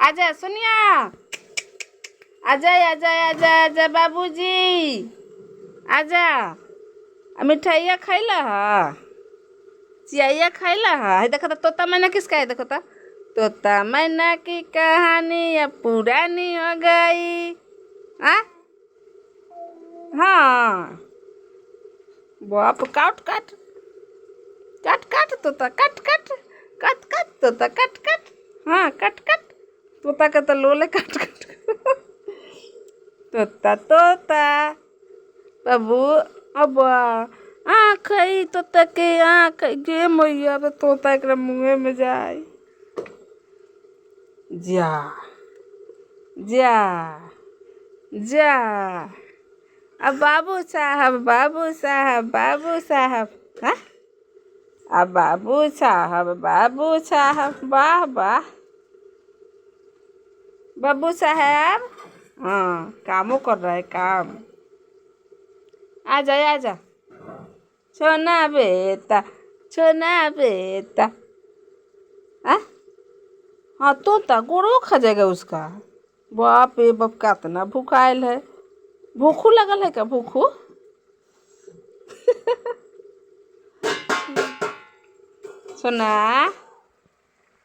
आजा सोनिया, आजा आजा आजा आजा बाबूजी, आजा। मिठाइया खैला हा, चिया खैला हा। है देखो तो तोता मैना किसका है, देखो तो तोता मैना की कहानी अब पुरानी हो गई। हाँ हाँ, बाप काट काट काट काट तोता कट कट कट कट तोता कट कट। हाँ कट कट तोता का तो लोले कट कट तोता तोता बाबू। अब आँख है तोता के, आँख गे मैया तो तोता एक मुँह में जाए। जा जा जा। अब बाबू साहब बाबू साहब बाबू साहब। हाँ अब बाबू साहब वाह वाह बाबू साहब। हाँ कामों कर रहा है काम। आजा आजा छोना बेटा, छोना बेटा। हाँ हाँ तोता गोड़ो खा जाएगा उसका। बाप रे बाप कितना भूखायल है। भूखू लगल है क्या, भूखू? सोना